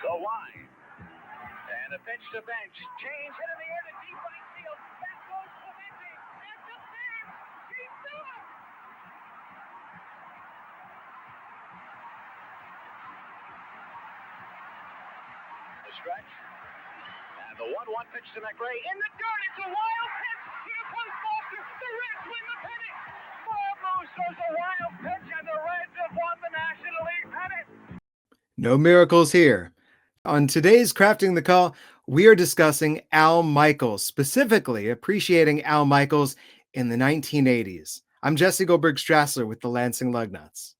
The line. And a pitch to bench. Change hit in the air to deep right field. That goes to Lindsay. And to save. He's done. The stretch. And the 1-1 pitch to McRae. In the dirt. It's a wild pitch. Here comes Foster. The Reds win the pennant. Bob Moose throws a wild pitch, and the Reds have won the National League pennant. No miracles here. On today's Crafting the Call, we are discussing Al Michaels, specifically appreciating Al Michaels in the 1980s. I'm Jesse Goldberg-Strassler with the Lansing Lugnuts.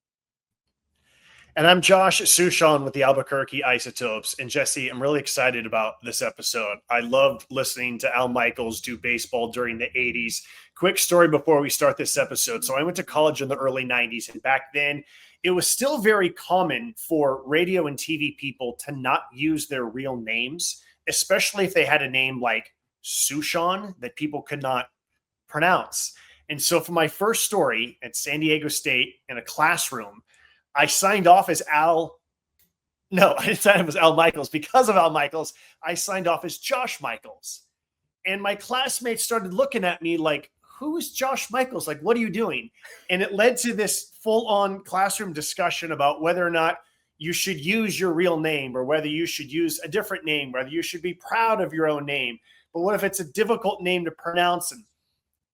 And I'm Josh Suchon with the Albuquerque Isotopes. And Jesse, I'm really excited about this episode. I loved listening to Al Michaels do baseball during the 80s. Quick story before we start this episode. So I went to college in the early 90s, and back then it was still very common for radio and TV people to not use their real names, especially if they had a name like Suchon that people could not pronounce. And so for my first story at San Diego State in a classroom, I signed off as Al. No, I didn't sign off as Al Michaels. Because of Al Michaels, I signed off as Josh Michaels. And my classmates started looking at me like, who's Josh Michaels? Like, what are you doing? And it led to this full-on classroom discussion about whether or not you should use your real name or whether you should use a different name, whether you should be proud of your own name. But what if it's a difficult name to pronounce? And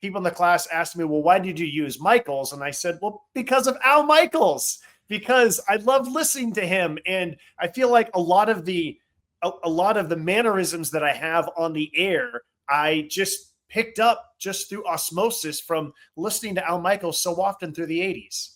people in the class asked me, well, why did you use Michaels? And I said, well, because of Al Michaels, because I love listening to him. And I feel like a lot of the mannerisms that I have on the air, I just picked up just through osmosis from listening to Al Michaels so often through the 80s.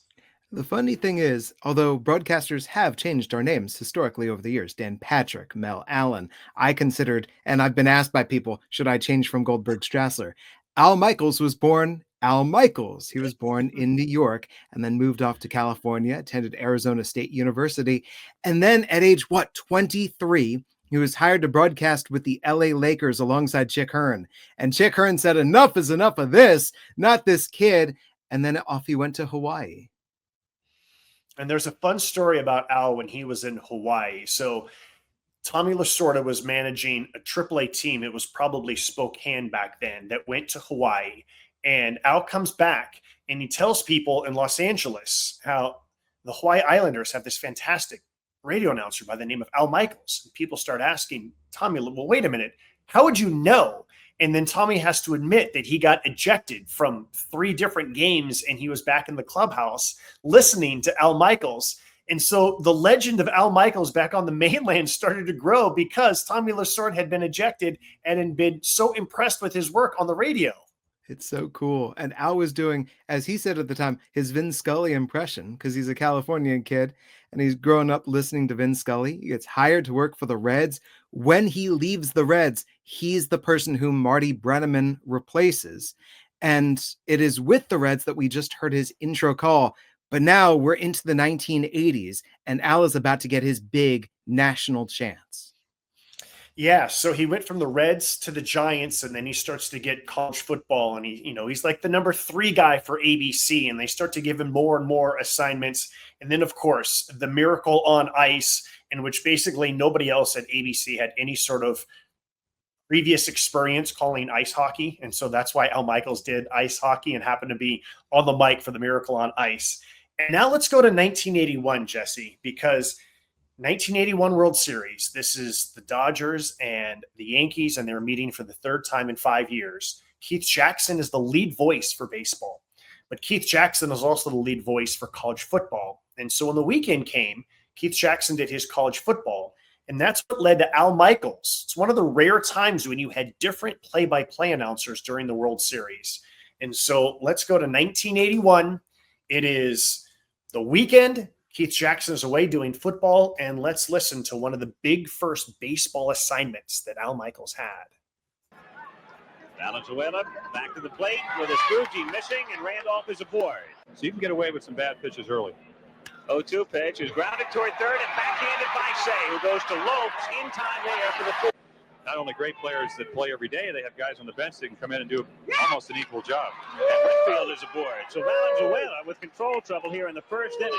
The funny thing is, although broadcasters have changed our names historically over the years, Dan Patrick, Mel Allen, I considered, and I've been asked by people, should I change from Goldberg-Strassler? Al Michaels was born Al Michaels. He was born in New York and then moved off to California, attended Arizona State University. And then at age, 23, he was hired to broadcast with the LA Lakers alongside Chick Hearn. And Chick Hearn said, enough is enough of this, not this kid. And then off he went to Hawaii. And there's a fun story about Al when he was in Hawaii. So Tommy Lasorda was managing a AAA team. It was probably Spokane back then that went to Hawaii. And Al comes back and he tells people in Los Angeles how the Hawaii Islanders have this fantastic radio announcer by the name of Al Michaels. And people start asking Tommy, well, wait a minute, how would you know? And then Tommy has to admit that he got ejected from 3 different games and he was back in the clubhouse listening to Al Michaels. And so the legend of Al Michaels back on the mainland started to grow because Tommy Lasorda had been ejected and had been so impressed with his work on the radio. It's so cool. And Al was doing, as he said at the time, his Vin Scully impression because he's a Californian kid and he's grown up listening to Vin Scully. He gets hired to work for the Reds. When he leaves the Reds, he's the person whom Marty Brennaman replaces. And it is with the Reds that we just heard his intro call. But now we're into the 1980s and Al is about to get his big national chance. Yeah, so he went from the Reds to the Giants, and then he starts to get college football, and he's like the number 3 guy for ABC, and they start to give him more and more assignments. And then, of course, the Miracle on Ice, in which basically nobody else at ABC had any sort of previous experience calling ice hockey, and so that's why Al Michaels did ice hockey and happened to be on the mic for the Miracle on Ice. And now let's go to 1981, Jesse, because 1981 World Series. This is the Dodgers and the Yankees, and they're meeting for the 3rd time in 5 years. Keith Jackson is the lead voice for baseball, but Keith Jackson is also the lead voice for college football. And so when the weekend came, Keith Jackson did his college football, and that's what led to Al Michaels. It's one of the rare times when you had different play-by-play announcers during the World Series. And so let's go to 1981. It is the weekend. Keith Jackson is away doing football, and let's listen to one of the big first baseball assignments that Al Michaels had. Valenzuela back to the plate with a Scrooge missing, and Randolph is aboard. So you can get away with some bad pitches early. 0-2 pitch is grounded toward third and backhanded by Say, who goes to Lopes in time there for the fourth. Not only great players that play every day, they have guys on the bench that can come in and do almost an equal job. And Whitfield is aboard. So Valenzuela with control trouble here in the first inning.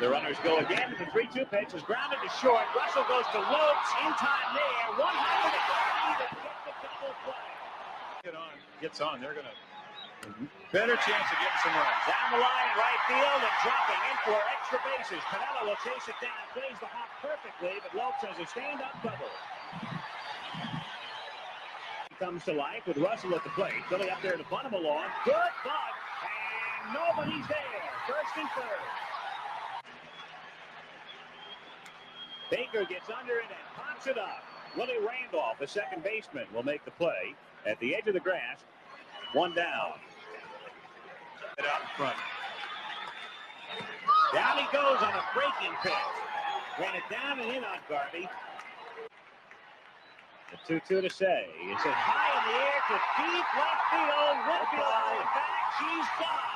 The runners go again. The 3-2 pitch is grounded to short. Russell goes to Lopes. In time there. 100 to get the double play. Gets on. They're going to better chance of getting some runs. Down the line in right field and dropping in for extra bases. Pinella will chase it down. Plays the hop perfectly, but Lopes has a stand-up double. He comes to life with Russell at the plate. Billy up there to bunt him along. Good bunt. And nobody's there. First and third. Baker gets under it and pops it up. Willie Randolph, the second baseman, will make the play at the edge of the grass. One down. Get out in front. Down he goes on a breaking pitch. Ran it down and in on Garvey. The 2-2 to say. It's hit high in the air to deep left field. Whitfield on it back. She's gone.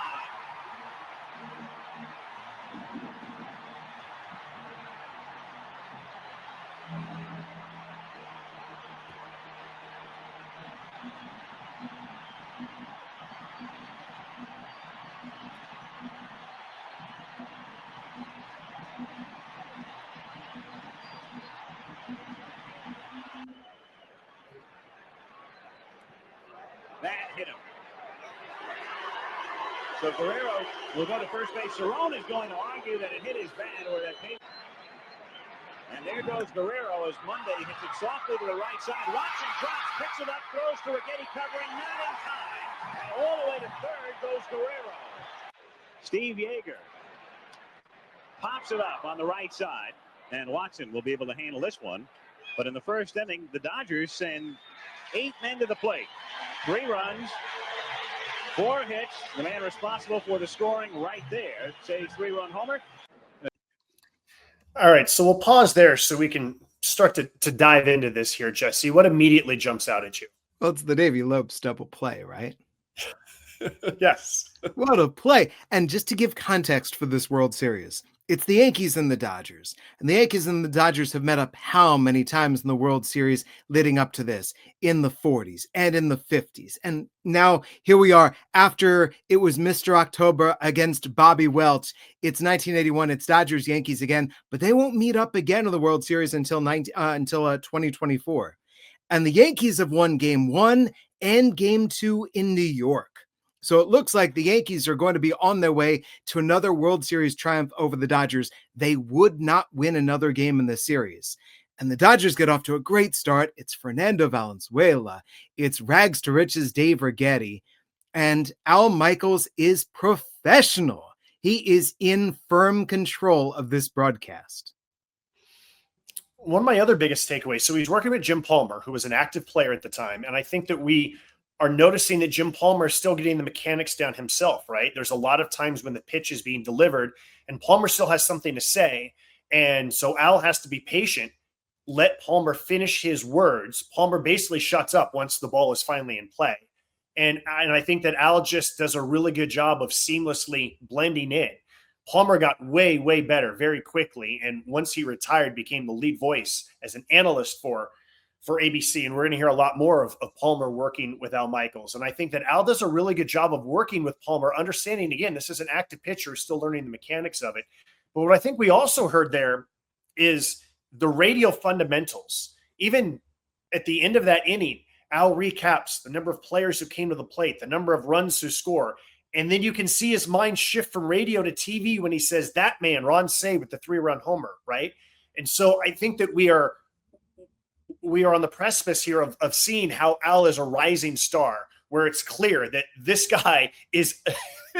That hit him. So Guerrero will go to first base. Cerrone is going to argue that it hit his bat or that came. And there goes Guerrero as Monday hits it softly to the right side. Watson drops, picks it up, throws to Rigetti covering, not in time. And all the way to third goes Guerrero. Steve Yeager pops it up on the right side. And Watson will be able to handle this one. But in the first inning, the Dodgers send 8 men to the plate. 3 runs, 4 hits. The man responsible for the scoring right there. Say 3-run homer. All right, so we'll pause there so we can start to dive into this here, Jesse. What immediately jumps out at you? Well, it's the Davey Lopes double play, right? Yes. What a play. And just to give context for this World Series, it's the Yankees and the Dodgers. And the Yankees and the Dodgers have met up how many times in the World Series leading up to this? In the 40s and in the 50s. And now here we are after it was Mr. October against Bobby Welch. It's 1981. It's Dodgers Yankees again, but they won't meet up again in the World Series until 2024. And the Yankees have won Game 1 and Game 2 in New York. So it looks like the Yankees are going to be on their way to another World Series triumph over the Dodgers. They would not win another game in the series. And the Dodgers get off to a great start. It's Fernando Valenzuela. It's rags to riches Dave Rigetti. And Al Michaels is professional. He is in firm control of this broadcast. One of my other biggest takeaways, so he's working with Jim Palmer, who was an active player at the time. And I think that we are noticing that Jim Palmer is still getting the mechanics down himself, right? There's a lot of times when the pitch is being delivered and Palmer still has something to say. And so Al has to be patient, let Palmer finish his words. Palmer basically shuts up once the ball is finally in play. And I think that Al just does a really good job of seamlessly blending in. Palmer got way, way better very quickly. And once he retired, became the lead voice as an analyst for ABC. And we're going to hear a lot more of Palmer working with Al Michaels. And I think that Al does a really good job of working with Palmer, understanding, again, this is an active pitcher, still learning the mechanics of it. But what I think we also heard there is the radio fundamentals. Even at the end of that inning, Al recaps the number of players who came to the plate, the number of runs to score. And then you can see his mind shift from radio to TV when he says, that man, Ron Say, with the 3-run homer, right? And so I think that we are on the precipice here of seeing how Al is a rising star, where it's clear that this guy is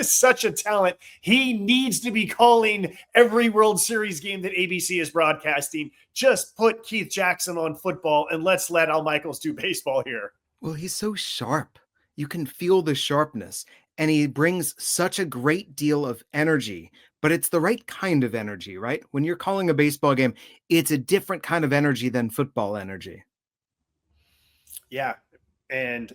such a talent. He needs to be calling every World Series game that ABC is broadcasting. Just put Keith Jackson on football and let's let Al Michaels do baseball here. Well, he's so sharp. You can feel the sharpness, and he brings such a great deal of energy, but it's the right kind of energy, right? When you're calling a baseball game, it's a different kind of energy than football energy. Yeah. And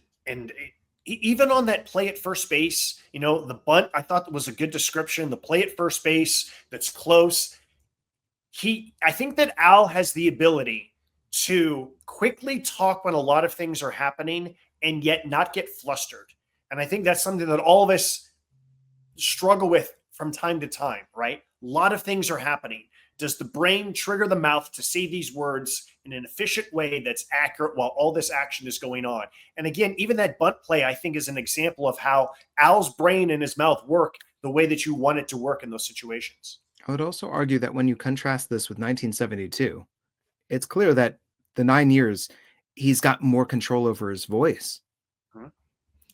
even on that play at first base, the bunt, I thought was a good description. The play at first base that's close. I think that Al has the ability to quickly talk when a lot of things are happening and yet not get flustered. And I think that's something that all of us struggle with from time to time, right? A lot of things are happening. Does the brain trigger the mouth to say these words in an efficient way that's accurate while all this action is going on? And again, even that bunt play, I think, is an example of how Al's brain and his mouth work the way that you want it to work in those situations. I would also argue that when you contrast this with 1972, it's clear that the 9 years, he's got more control over his voice.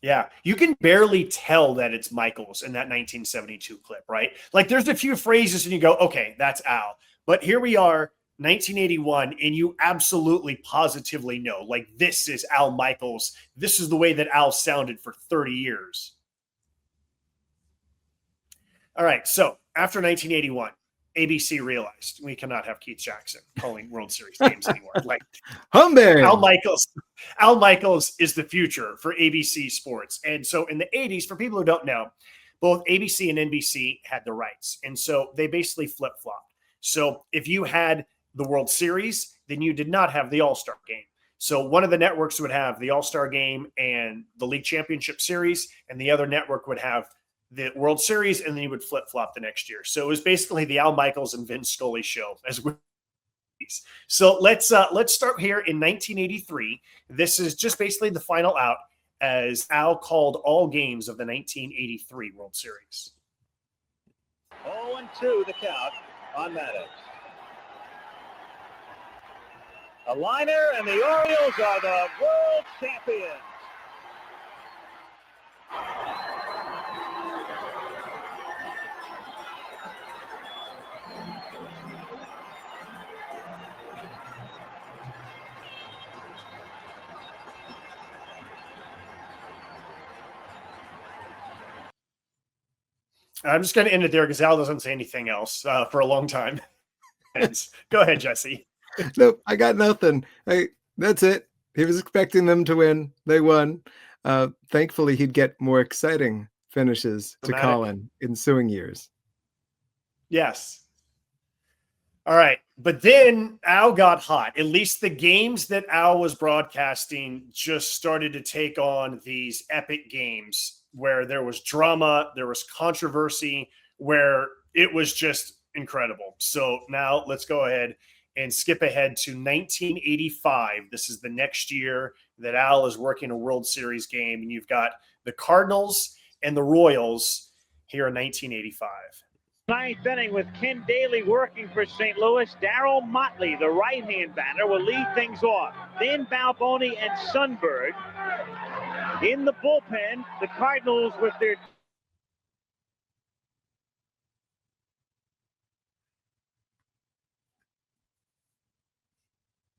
Yeah, you can barely tell that it's Michaels in that 1972 clip, right? Like there's a few phrases and you go, okay, that's Al. But here we are, 1981, and you absolutely positively know, like this is Al Michaels. This is the way that Al sounded for 30 years. All right, so after 1981, ABC realized we cannot have Keith Jackson calling World Series games anymore. Like Humbe! Al Michaels is the future for ABC Sports. And so in the 80s, for people who don't know, both ABC and NBC had the rights. And so they basically flip-flopped. So if you had the World Series, then you did not have the All-Star game. So one of the networks would have the All-Star game and the League Championship Series, and the other network would have the World Series, and then you would flip-flop the next year. So it was basically the Al Michaels and Vin Scully show as well. So let's start here in 1983. This is just basically the final out as Al called all games of the 1983 World Series. 0-2 the count on Maddox. A liner, and the Orioles are the world champions. I'm just going to end it there because Al doesn't say anything else for a long time. Go ahead, Jesse. Nope, I got nothing. That's it. He was expecting them to win. They won. Thankfully, he'd get more exciting finishes to call in ensuing years. Yes. All right. But then Al got hot. At least the games that Al was broadcasting just started to take on these epic games where there was drama, there was controversy, where it was just incredible. So now let's go ahead and skip ahead to 1985. This is the next year that Al is working a World Series game, and you've got the Cardinals and the Royals here in 1985. Ninth inning with Ken Daly working for St. Louis. Darryl Motley, the right-hand batter, will lead things off. Then Balboni and Sundberg. In the bullpen, the Cardinals with their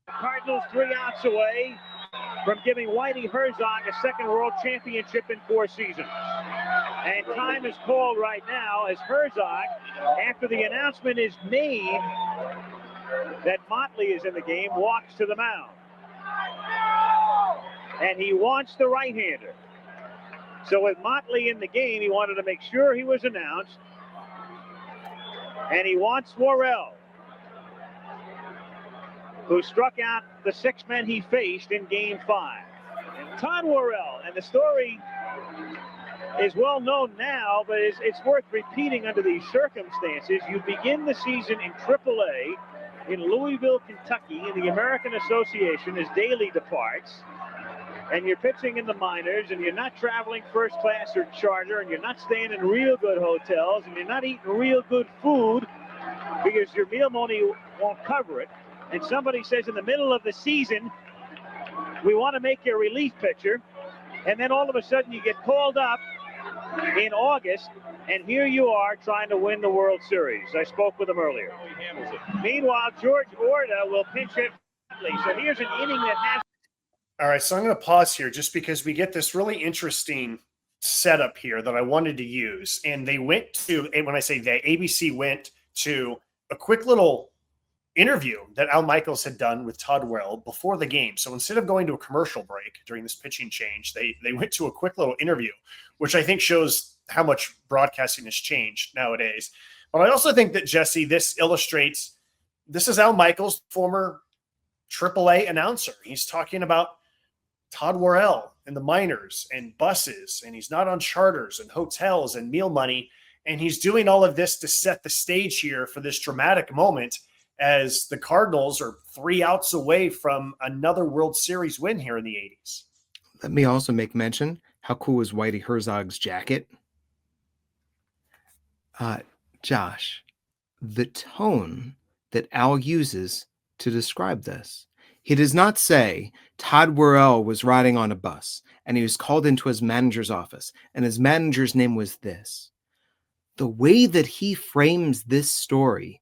Cardinals 3 outs away from giving Whitey Herzog a second world championship in 4 seasons. And time is called right now as Herzog, after the announcement is made that Motley is in the game, walks to the mound. And he wants the right-hander. So with Motley in the game, he wanted to make sure he was announced. And he wants Worrell, who struck out the 6 men he faced in Game 5. And Todd Worrell, and the story is well known now, but it's worth repeating under these circumstances. You begin the season in AAA in Louisville, Kentucky, in the American Association as Daly departs. And you're pitching in the minors, and you're not traveling first class or charter, and you're not staying in real good hotels, and you're not eating real good food because your meal money won't cover it. And somebody says in the middle of the season, we want to make you a relief pitcher. And then all of a sudden you get called up in August, and here you are trying to win the World Series. I spoke with him earlier. Meanwhile, George Orda will pinch hit. So here's an inning that has... All right, so I'm going to pause here just because we get this really interesting setup here that I wanted to use. And they went to, and when I say they, ABC went to a quick little interview that Al Michaels had done with Todd Worrell before the game. So instead of going to a commercial break during this pitching change, they went to a quick little interview, which I think shows how much broadcasting has changed nowadays. But I also think that, Jesse, this illustrates, this is Al Michaels, former AAA announcer. He's talking about Todd Worrell and the minors and buses, and he's not on charters and hotels and meal money. And he's doing all of this to set the stage here for this dramatic moment as the Cardinals are 3 outs away from another World Series win here in the 80s. Let me also make mention, how cool is Whitey Herzog's jacket? Josh, the tone that Al uses to describe this. He does not say Todd Worrell was riding on a bus and he was called into his manager's office and his manager's name was this. The way that he frames this story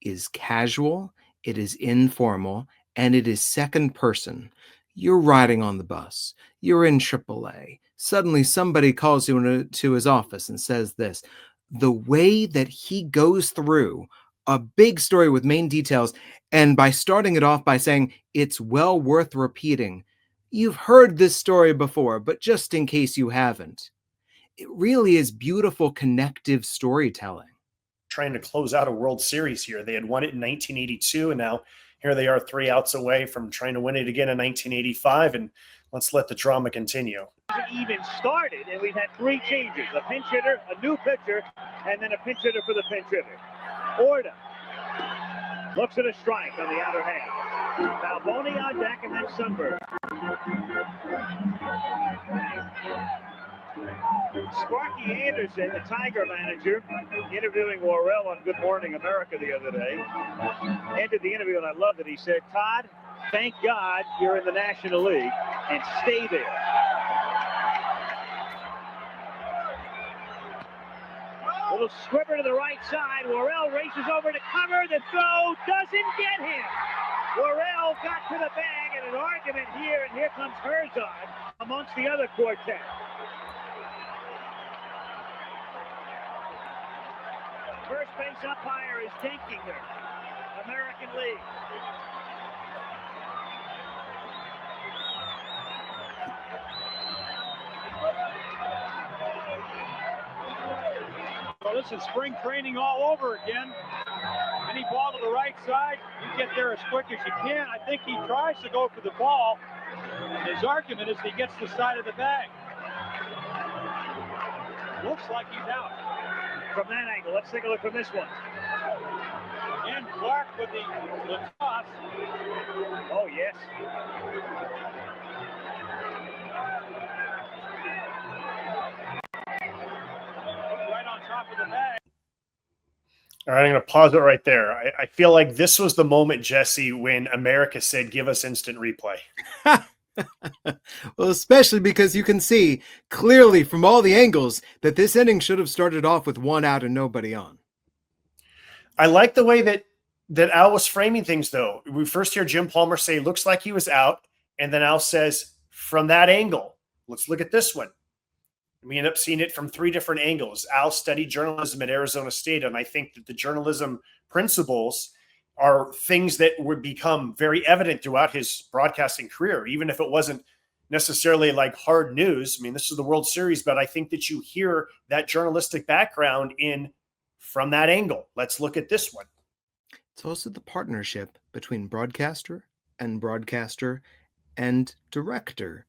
is casual, it is informal, and it is second person. You're riding on the bus. You're in AAA. Suddenly somebody calls you into his office and says this. The way that he goes through a big story with main details, and by starting it off by saying, it's well worth repeating. You've heard this story before, but just in case you haven't, it really is beautiful connective storytelling. Trying to close out a World Series here. They had won it in 1982, and now here they are 3 outs away from trying to win it again in 1985, and let's let the drama continue. Even started, and we've had 3 changes: a pinch hitter, a new pitcher, and then a pinch hitter for the pinch hitter. Orta looks at a strike on the outer half. Balboni on deck, and then Sunberg. Sparky Anderson, the Tiger manager, interviewing Worrell on Good Morning America the other day, ended the interview, and I loved it. He said, Todd, thank God you're in the National League, and stay there. Little squibber to the right side. Worrell races over to cover. The throw doesn't get him. Worrell got to the bag in an argument here, and here comes Herzog amongst the other quartet. First base umpire is Denkinger, American League. Well, this is spring training all over again. Any ball to the right side, you get there as quick as you can. I think he tries to go for the ball. His argument is he gets the side of the bag. Looks like he's out. From that angle, let's take a look from this one. Again, Clark with the toss. Oh, yes. Right on top of the bag. All right, I'm going to pause it right there. I feel like this was the moment, Jesse, when America said, give us instant replay. Well, especially because you can see clearly from all the angles that this inning should have started off with 1 out and nobody on. I like the way that Al was framing things, though. We first hear Jim Palmer say, looks like he was out. And then Al says, from that angle, let's look at this one. We end up seeing it from 3 different angles. Al studied journalism at Arizona State, and I think that the journalism principles are things that would become very evident throughout his broadcasting career, even if it wasn't necessarily like hard news. I mean, this is the World Series, but I think that you hear that journalistic background in from that angle. Let's look at this one. It's also the partnership between broadcaster and director.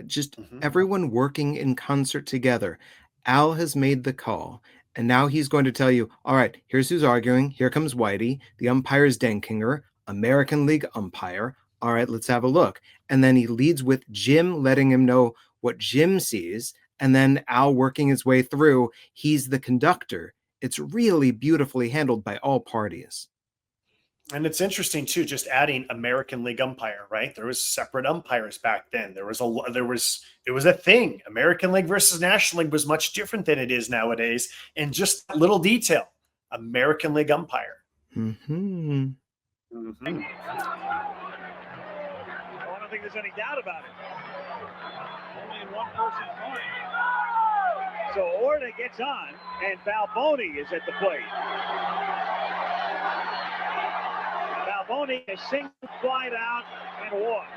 Just everyone working in concert together. Al has made the call. And now he's going to tell you, all right, here's who's arguing. Here comes Whitey. The umpire is Denkinger, American League umpire. All right, let's have a look. And then he leads with Jim letting him know what Jim sees. And then Al working his way through. He's the conductor. It's really beautifully handled by all parties. And it's interesting too, just adding American League umpire, right? There was separate umpires back then. It was a thing. American League versus National League was much different than it is nowadays. And just a little detail, American League umpire. I don't think there's any doubt about it. Only in one person's mind. So Orta gets on, and Balboni is at the plate. Balboni is single flied out and walked.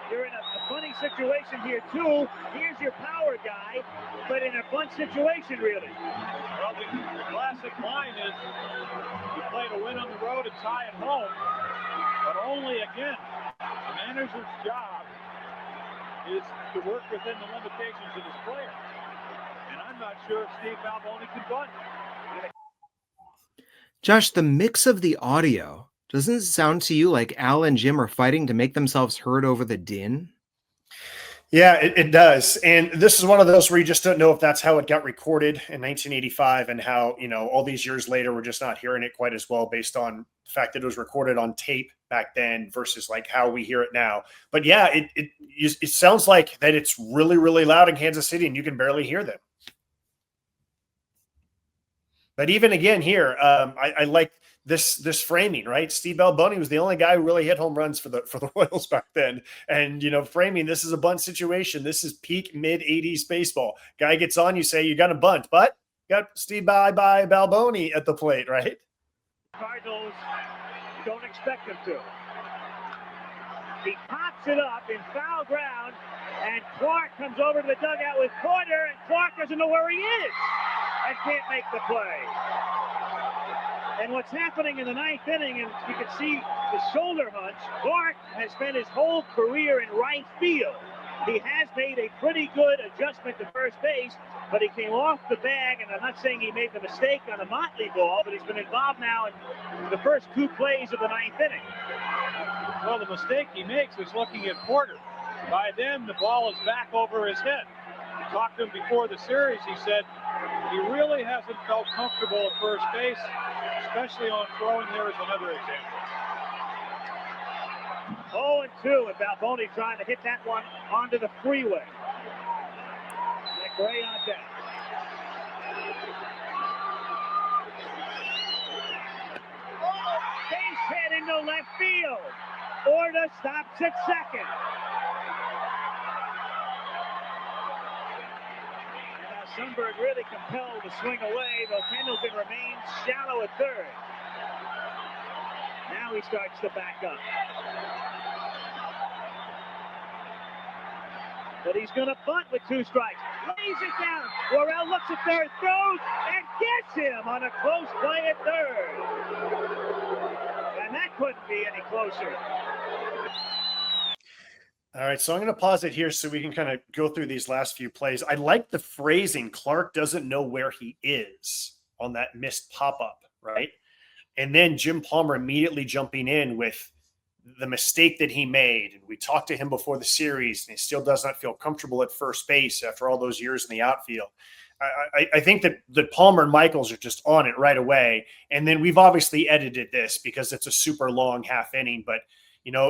You're in a funny situation here, too. Here's your power guy, but in a fun situation, really. Well, the classic line is you play to win on the road and tie at home, but only, again, the manager's job is to work within the limitations of his player. And I'm not sure if Steve Balboni can bunt. Josh, the mix of the audio, doesn't it sound to you like Al and Jim are fighting to make themselves heard over the din? Yeah, it does. And this is one of those where you just don't know if that's how it got recorded in 1985 and how, all these years later, we're just not hearing it quite as well based on the fact that it was recorded on tape back then versus like how we hear it now. But yeah, it sounds like that it's really, really loud in Kansas City and you can barely hear them. But even again here, I like this framing, right? Steve Balboni was the only guy who really hit home runs for the Royals back then. And framing, this is a bunt situation. This is peak mid 80s baseball. Guy gets on, you say you got to bunt, but you got Steve Balboni at the plate, right? Cardinals don't expect him to. He pops it up in foul ground, and Clark comes over to the dugout with Porter, and Clark doesn't know where he is and can't make the play. And what's happening in the ninth inning, and you can see the shoulder hunch, Clark has spent his whole career in right field. He has made a pretty good adjustment to first base, but he came off the bag, and I'm not saying he made the mistake on a Motley ball, but he's been involved now in the first two plays of the ninth inning. Well, the mistake he makes is looking at Porter. By then, the ball is back over his head. I talked to him before the series. He said he really hasn't felt comfortable at first base, especially on throwing. There is another example. 0-2 with Balboni trying to hit that one onto the freeway. McRae on deck. Base hit into left field. Orta stops at second. And now Sundberg really compelled to swing away, though Pendleton remains shallow at third. Now he starts to back up. But he's going to bunt with two strikes. Lays it down. Worrell looks at third, throws, and gets him on a close play at third. And that couldn't be any closer. All right, so I'm going to pause it here so we can kind of go through these last few plays. I like the phrasing, Clark doesn't know where he is on that missed pop-up, right? And then Jim Palmer immediately jumping in with the mistake that he made. And we talked to him before the series, and he still does not feel comfortable at first base after all those years in the outfield. I think that Palmer and Michaels are just on it right away. And then we've obviously edited this because it's a super long half inning. But,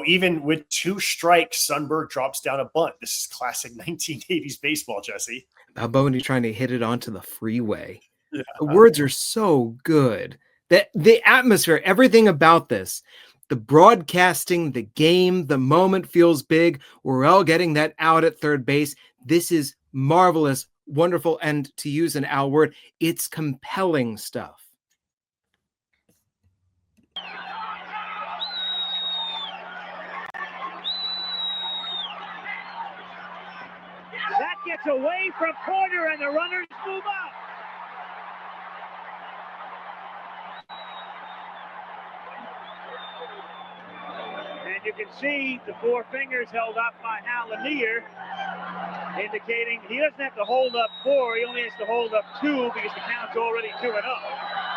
even with two strikes, Sundberg drops down a bunt. This is classic 1980s baseball, Jesse. Balboni trying to hit it onto the freeway. Yeah. The words are so good. The atmosphere, everything about this, the broadcasting, the game, the moment feels big. Worrell getting that out at third base. This is marvelous, wonderful, and to use an Al word, it's compelling stuff. That gets away from Porter, and the runners move up. And you can see the four fingers held up by Hal Lanier, indicating he doesn't have to hold up four, he only has to hold up two because the count's already 2-0.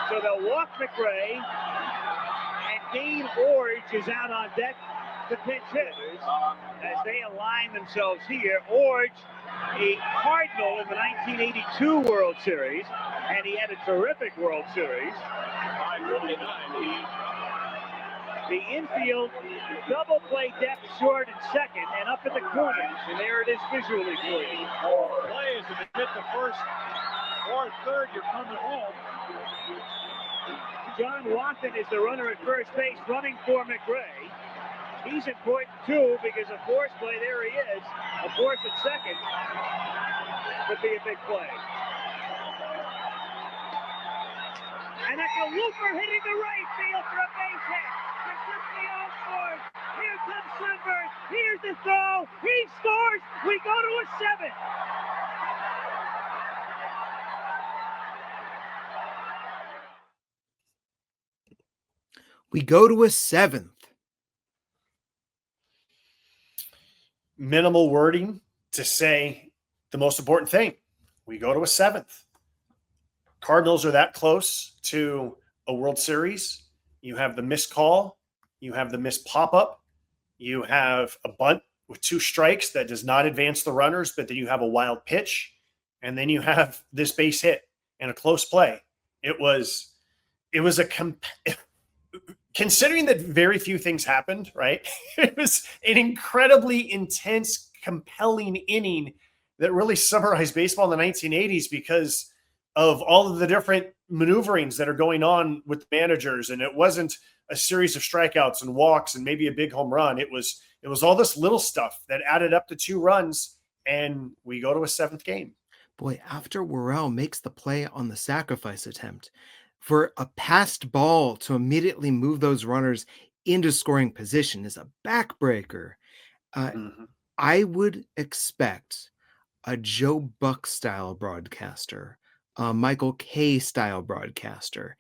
So they'll walk McRae, and Dean Orge is out on deck to pinch hitters as they align themselves here. Orge, a Cardinal in the 1982 World Series, and he had a terrific World Series. The infield double play depth short and second, and up in the corners, and there it is visually for you. Play is if it hit the first or third, you're coming home. John Watson is the runner at first base, running for McRae. He's important too because a force play, there he is. A force at second would be a big play. And that's a looper hitting the right field for a base hit. Here comes Sundberg. Here's the throw. He scores. We go to a 7th. We go to a 7th. minimal wording to say the most important thing. We go to a 7th. Cardinals are that close to a World Series. You have the missed call. You have the missed pop-up. You have a bunt with 2 strikes that does not advance the runners, but then you have a wild pitch. And then you have this base hit and a close play. It was considering that very few things happened, right? It was an incredibly intense, compelling inning that really summarized baseball in the 1980s because of all of the different maneuverings that are going on with the managers. And it wasn't a series of strikeouts and walks and maybe a big home run. It was all this little stuff that added up to 2 runs, and we go to a 7th game. Boy, after Worrell makes the play on the sacrifice attempt, for a passed ball to immediately move those runners into scoring position is a backbreaker. I would expect a Joe Buck style broadcaster, a Michael Kay style broadcaster,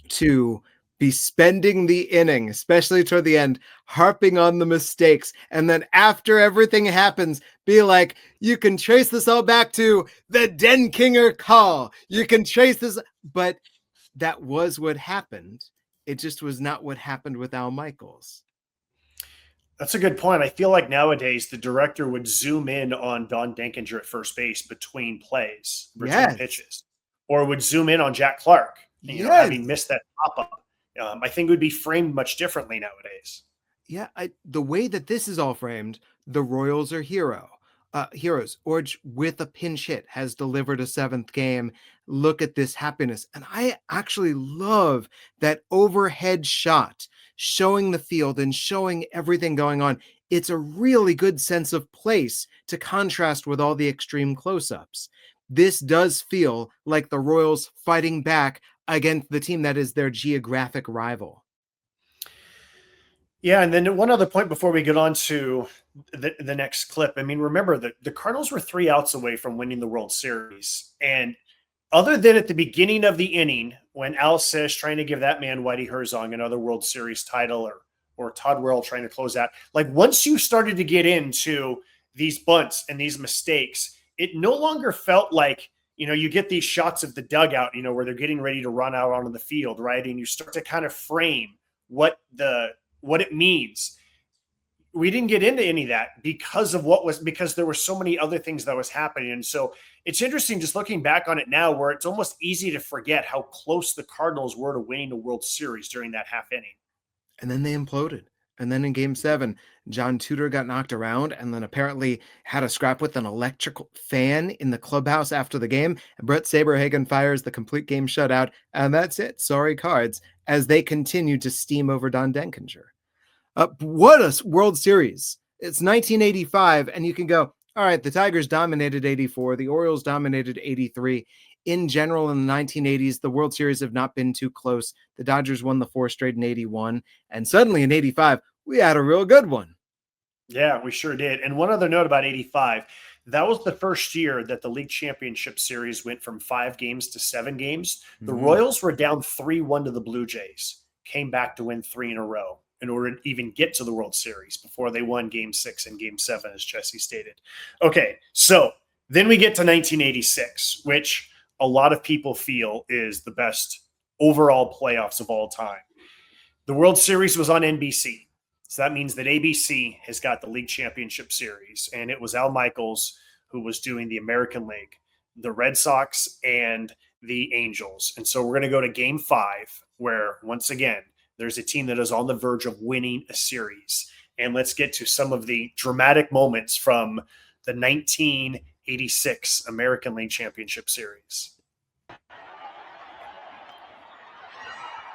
to be spending the inning, especially toward the end, harping on the mistakes. And then after everything happens, be like, you can trace this all back to the Denkinger call. You can trace this, but that was what happened. It just was not what happened with Al Michaels. That's a good point. I feel like nowadays the director would zoom in on Don Denkinger at first base between plays, between pitches, or would zoom in on Jack Clark, having missed that pop-up. I think it would be framed much differently nowadays. Yeah, the way that this is all framed, the Royals are heroes. Orge, with a pinch hit, has delivered a 7th game. Look at this happiness. And I actually love that overhead shot showing the field and showing everything going on. It's a really good sense of place to contrast with all the extreme close-ups. This does feel like the Royals fighting back against the team that is their geographic rival. Yeah, and then one other point before we get on to the next clip. I mean, remember that the Cardinals were 3 outs away from winning the World Series. And other than at the beginning of the inning, when ALCS trying to give that man, Whitey Herzog, another World Series title, or Todd Worrell trying to close out, like once you started to get into these bunts and these mistakes, it no longer felt like, you get these shots of the dugout, where they're getting ready to run out onto the field, right? And you start to kind of frame what it means. We didn't get into any of that because there were so many other things that was happening. And so it's interesting just looking back on it now, where it's almost easy to forget how close the Cardinals were to winning the World Series during that half inning. And then they imploded. And then in Game 7, John Tudor got knocked around and then apparently had a scrap with an electrical fan in the clubhouse after the game. And Brett Saberhagen fires the complete game shutout. And that's it. Sorry, Cards, as they continue to steam over Don Denkinger. What a World Series. It's 1985, and you can go, all right, the Tigers dominated 84. The Orioles dominated 83. In general, in the 1980s, the World Series have not been too close. The Dodgers won the 4 straight in 81. And suddenly in 85, we had a real good one. Yeah, we sure did. And one other note about 85, that was the first year that the league championship series went from 5 games to 7 games. The Royals were down 3-1 to the Blue Jays, came back to win 3 in a row in order to even get to the World Series before they won Game 6 and Game 7, as Jesse stated. Okay, so then we get to 1986, which a lot of people feel is the best overall playoffs of all time. The World Series was on NBC. So that means that ABC has got the league championship series, and it was Al Michaels who was doing the American League, the Red Sox and the Angels. And so we're going to go to Game 5, where once again, there's a team that is on the verge of winning a series. And let's get to some of the dramatic moments from the 1986 American League Championship Series.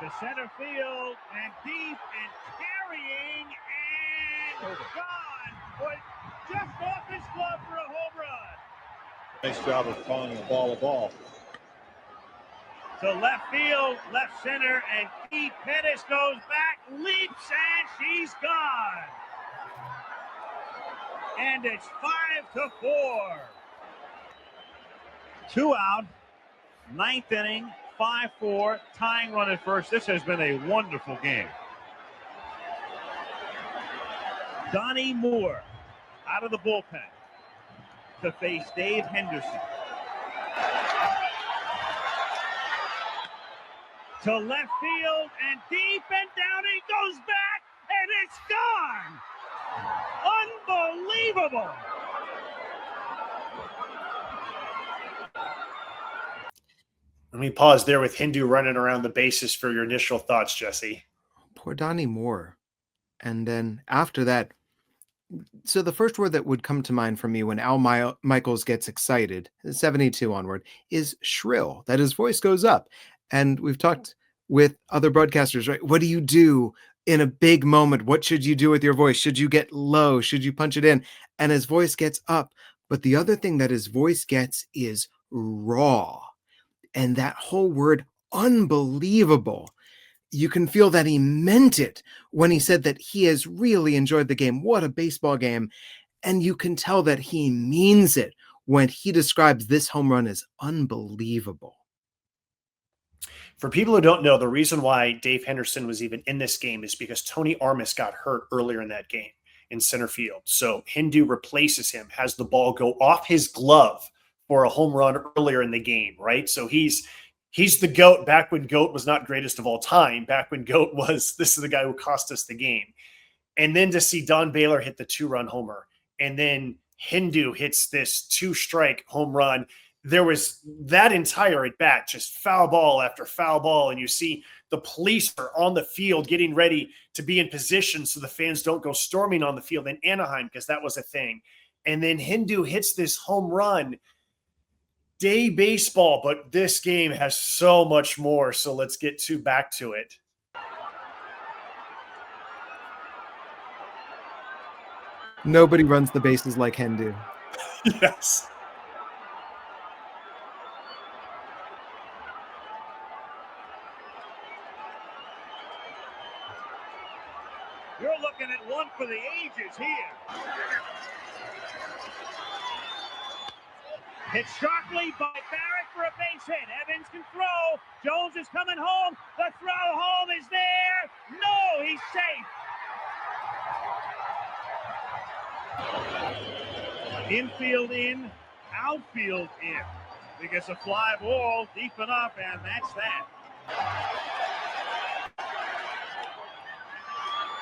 To center field and deep and carrying and gone. But just off his glove for a home run. Nice job of calling the ball a ball. To left field, left center, and Keith Pettis goes back, leaps, and she's gone. And it's 5-4. 2 out, 9th inning, 5-4, tying run at first. This has been a wonderful game. Donnie Moore out of the bullpen to face Dave Henderson. To left field and deep and down he goes back and it's gone. Unbelievable. Let me pause there with Hendu running around the bases for your initial thoughts, Jesse. Poor Donnie Moore. And then after that, so the first word that would come to mind for me when Al Michaels gets excited, 72 onward, is shrill, that his voice goes up. And we've talked with other broadcasters, right? What do you do in a big moment? What should you do with your voice? Should you get low? Should you punch it in? And his voice gets up. But the other thing that his voice gets is raw. And that whole word, unbelievable. You can feel that he meant it when he said that he has really enjoyed the game. What a baseball game. And you can tell that he means it when he describes this home run as unbelievable. For people who don't know, the reason why Dave Henderson was even in this game is because Tony Armas got hurt earlier in that game in center field. So Hendu replaces him, has the ball go off his glove for a home run earlier in the game, right? So he's the GOAT back when GOAT was not greatest of all time, back when GOAT was, this is the guy who cost us the game. And then to see Don Baylor hit the 2-run homer, and then Hendu hits this 2-strike home run. There was that entire at bat, just foul ball after foul ball. And you see the police are on the field getting ready to be in position so the fans don't go storming on the field in Anaheim, because that was a thing. And then Hendu hits this home run. Day baseball, but this game has so much more. So let's get back to it. Nobody runs the bases like Hendu. Yes. You're looking at one for the ages here. Hit sharply by Barrett for a base hit. Evans can throw. Jones is coming home. The throw home is there. No, he's safe. Infield in, outfield in. Because a fly ball deep enough, and that's that.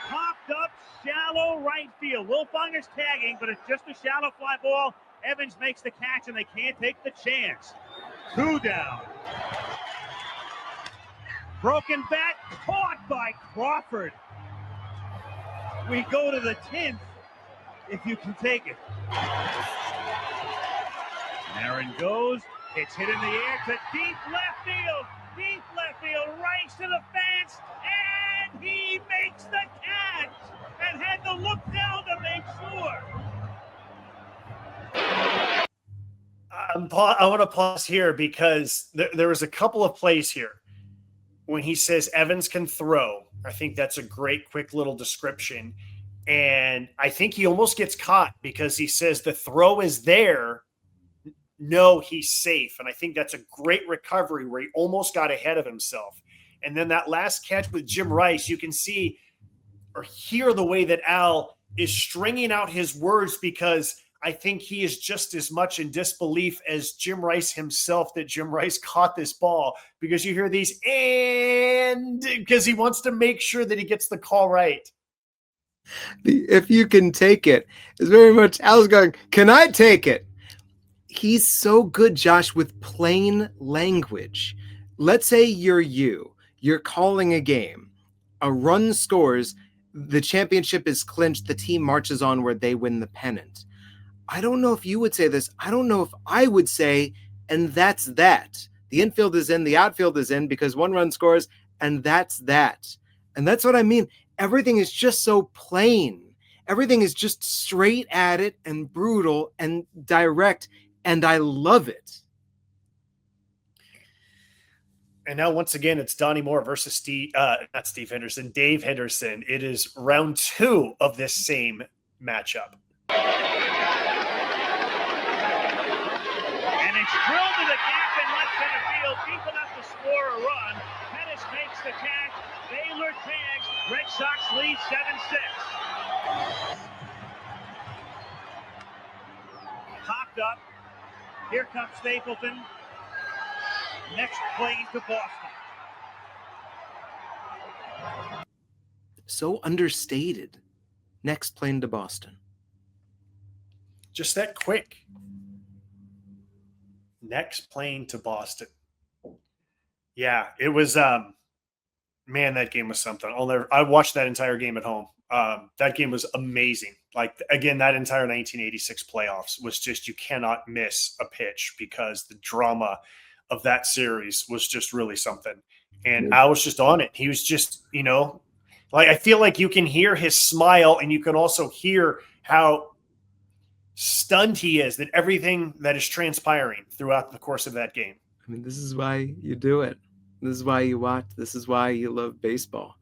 Popped up shallow right field. Wilfonger's tagging, but it's just a shallow fly ball. Evans makes the catch, and they can't take the chance. 2 down. Broken bat, caught by Crawford. We go to the 10th, if you can take it. Aaron goes, it's hit in the air to deep left field, right to the fence, and he makes the catch, and had to look down to make sure. I want to pause here because there was a couple of plays here when he says Evans can throw. I think that's a great, quick little description. And I think he almost gets caught because he says the throw is there. No, he's safe. And I think that's a great recovery where he almost got ahead of himself. And then that last catch with Jim Rice, you can see or hear the way that Al is stringing out his words, because I think he is just as much in disbelief as Jim Rice himself that Jim Rice caught this ball, because you hear these and because he wants to make sure that he gets the call right. If you can take it is very much Al's going, can I take it? He's so good, Josh, with plain language. Let's say you're calling a game, a run scores, the championship is clinched, the team marches onward, they win the pennant. I don't know if you would say this. I don't know if I would say, and that's that. The infield is in, the outfield is in, because one run scores, and that's that. And that's what I mean. Everything is just so plain. Everything is just straight at it and brutal and direct, and I love it. And now, once again, it's Donnie Moore versus Dave Henderson. It is round 2 of this same matchup. And it's drilled to the gap in left center field, deep enough to score a run. Pettis makes the catch. Baylor tags. Red Sox lead 7-6. wrapped up. Here comes Stapleton. Next plane to Boston. So understated. Next plane to Boston. Just that quick. Next plane to Boston. Yeah, it was, man, that game was something. I watched that entire game at home. That game was amazing. Like, again, that entire 1986 playoffs was just, you cannot miss a pitch because the drama of that series was just really something. And I was just on it. He was just, like, I feel like you can hear his smile, and you can also hear how stunned he is that everything that is transpiring throughout the course of that game. I mean, this is why you do it. This is why you watch. This is why you love baseball.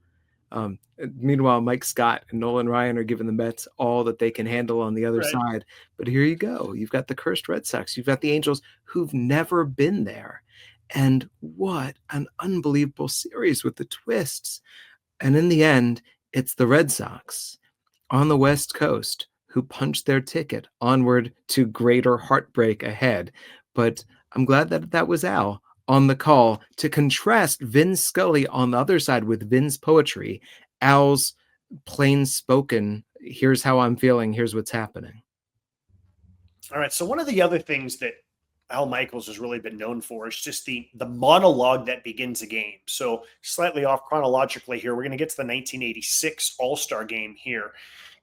Meanwhile, Mike Scott and Nolan Ryan are giving the Mets all that they can handle on the other side. But here you go. You've got the cursed Red Sox. You've got the Angels who've never been there. And what an unbelievable series with the twists. And in the end, it's the Red Sox on the West Coast who punched their ticket onward to greater heartbreak ahead. But I'm glad that was Al on the call to contrast Vin Scully on the other side with Vin's poetry, Al's plain spoken, here's how I'm feeling, here's what's happening. All right. So one of the other things that Al Michaels has really been known for is just the monologue that begins a game. So slightly off chronologically here, we're going to get to the 1986 All-Star game here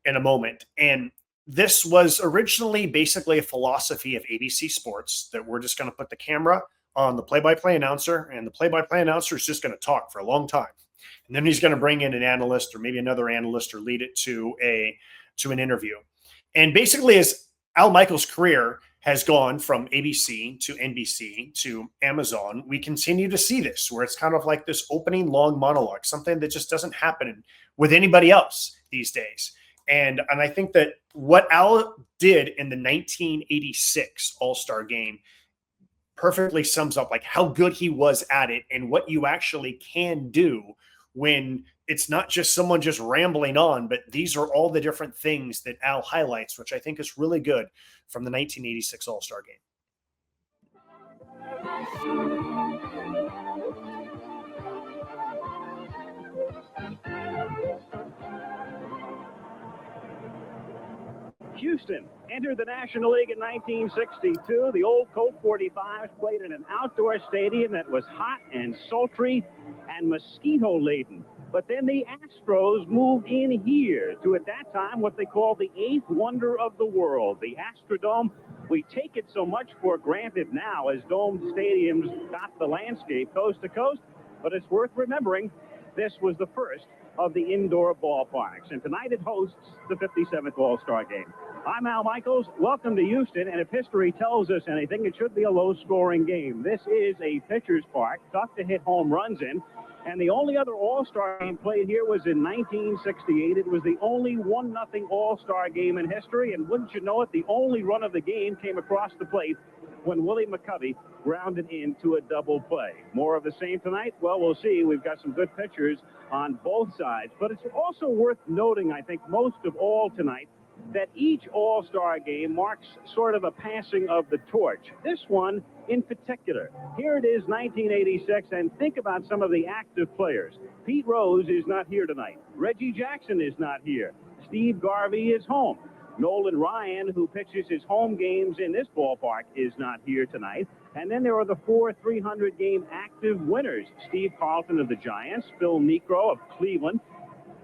in a moment. And this was originally basically a philosophy of ABC Sports that we're just going to put the camera on the play-by-play announcer, and the play-by-play announcer is just going to talk for a long time. And then he's going to bring in an analyst or maybe another analyst or lead it to an interview. And basically, as Al Michaels' career has gone from ABC to NBC to Amazon, we continue to see this, where it's kind of like this opening long monologue, something that just doesn't happen with anybody else these days. And I think that what Al did in the 1986 All-Star game perfectly sums up like how good he was at it and what you actually can do when it's not just someone just rambling on, but these are all the different things that Al highlights, which I think is really good from the 1986 All-Star game. Houston entered the National League in 1962. The old Colt 45s played in an outdoor stadium that was hot and sultry and mosquito-laden. But then the Astros moved in here to, at that time, what they called the eighth wonder of the world, the Astrodome. We take it so much for granted now as domed stadiums dot the landscape coast to coast, but it's worth remembering this was the first of the indoor ballparks, and tonight it hosts the 57th All-Star Game. I'm Al Michaels. Welcome to Houston, and if history tells us anything, it should be a low-scoring game. This is a pitcher's park, tough to hit home runs in, and the only other All-Star game played here was in 1968. It was the only 1-0 All-Star game in history, and wouldn't you know it, the only run of the game came across the plate when Willie McCovey grounded into a double play. More of the same tonight? Well, we'll see. We've got some good pitchers on both sides, but it's also worth noting, I think, most of all tonight, that each All-Star game marks sort of a passing of the torch. This one in particular. Here it is, 1986, and think about some of the active players. Pete Rose is not here tonight. Reggie Jackson is not here. Steve Garvey is home. Nolan Ryan, who pitches his home games in this ballpark, is not here tonight. And then there are the 4 300-game active winners. Steve Carlton of the Giants, Phil Niekro of Cleveland,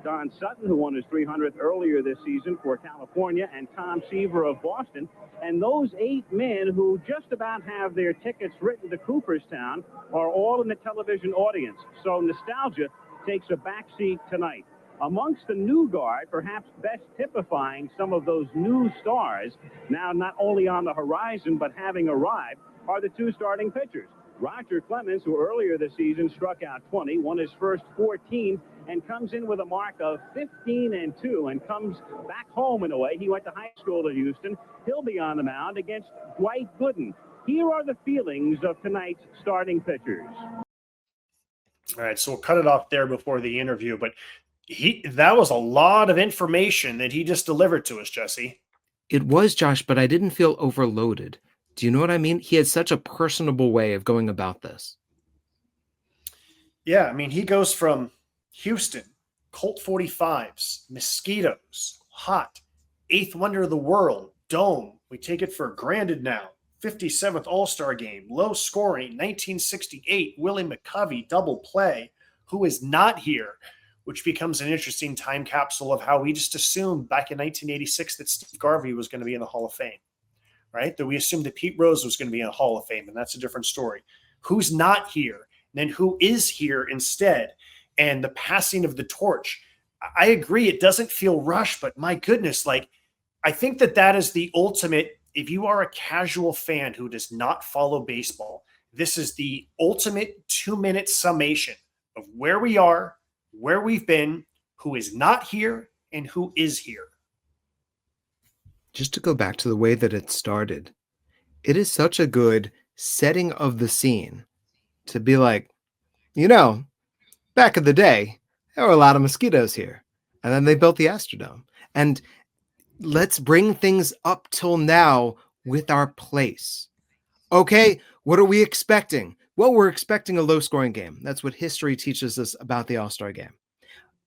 Don Sutton, who won his 300th earlier this season for California, and Tom Seaver of Boston. And those 8 men who just about have their tickets written to Cooperstown are all in the television audience. So nostalgia takes a backseat tonight. Amongst the new guard, perhaps best typifying some of those new stars, now not only on the horizon but having arrived, are the 2 starting pitchers. Roger Clemens, who earlier this season struck out 20, won his first 14, and comes in with a mark of 15-2, and comes back home in a way. He went to high school in Houston. He'll be on the mound against Dwight Gooden. Here are the feelings of tonight's starting pitchers. All right, so we'll cut it off there before the interview, but that was a lot of information that he just delivered to us, Jesse. It was, Josh, but I didn't feel overloaded. Do you know what I mean? He had such a personable way of going about this. Yeah, I mean, he goes from Houston, Colt 45s, mosquitoes, hot, eighth wonder of the world, dome. We take it for granted now. 57th All-Star game, low scoring, 1968, Willie McCovey, double play, who is not here, which becomes an interesting time capsule of how we just assumed back in 1986 that Steve Garvey was going to be in the Hall of Fame, right? That we assumed that Pete Rose was going to be in the Hall of Fame, and that's a different story. Who's not here? And then who is here instead? And the passing of the torch. I agree, it doesn't feel rushed, but my goodness, like, I think that is the ultimate. If you are a casual fan who does not follow baseball, this is the ultimate 2-minute summation of where we are, where we've been, who is not here, and who is here. Just to go back to the way that it started, it is such a good setting of the scene to be like, back in the day, there were a lot of mosquitoes here. And then they built the Astrodome. And let's bring things up till now with our place. Okay, what are we expecting? Well, we're expecting a low-scoring game. That's what history teaches us about the All-Star game.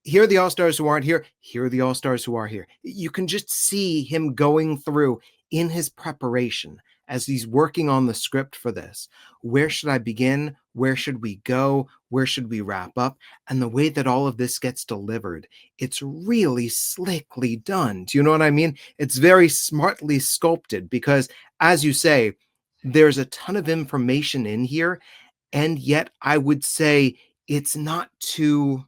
Here are the All-Stars who aren't here. Here are the All-Stars who are here. You can just see him going through in his preparation as he's working on the script for this. Where should I begin? Where should we go? Where should we wrap up? And the way that all of this gets delivered, it's really slickly done. Do you know what I mean? It's very smartly sculpted because, as you say, there's a ton of information in here. And yet I would say we're not too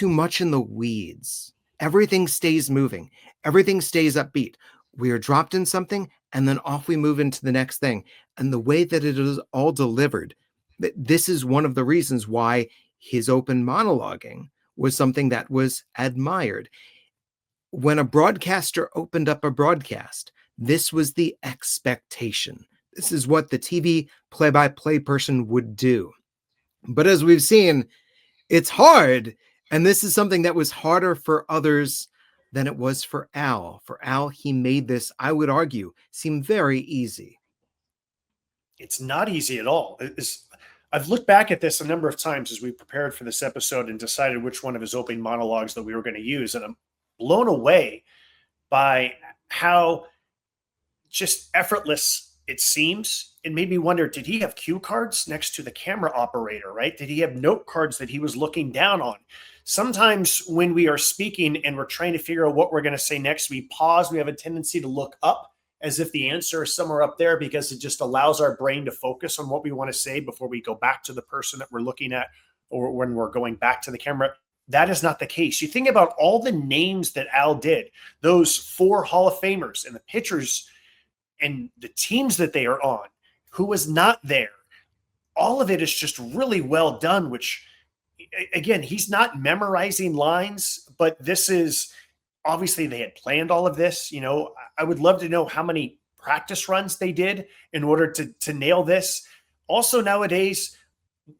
much in the weeds. Everything stays moving. Everything stays upbeat. We are dropped in something and then off we move into the next thing. And the way that it is all delivered, this is one of the reasons why his open monologuing was something that was admired. When a broadcaster opened up a broadcast, this was the expectation. This is what the TV play-by-play person would do. But as we've seen, it's hard. And this is something that was harder for others than it was for Al. For Al, he made this, I would argue, seem very easy. It's not easy at all. I've looked back at this a number of times as we prepared for this episode and decided which one of his opening monologues that we were going to use. And I'm blown away by how just effortless it seems. It made me wonder, did he have cue cards next to the camera operator, right? Did he have note cards that he was looking down on? Sometimes when we are speaking and we're trying to figure out what we're going to say next, we pause. We have a tendency to look up as if the answer is somewhere up there because it just allows our brain to focus on what we want to say before we go back to the person that we're looking at or when we're going back to the camera. That is not the case. You think about all the names that Al did, those 4 Hall of Famers and the pitchers and the teams that they are on, who was not there. All of it is just really well done, which, again, he's not memorizing lines, but this is obviously they had planned all of this. I would love to know how many practice runs they did in order to nail this. Also, nowadays,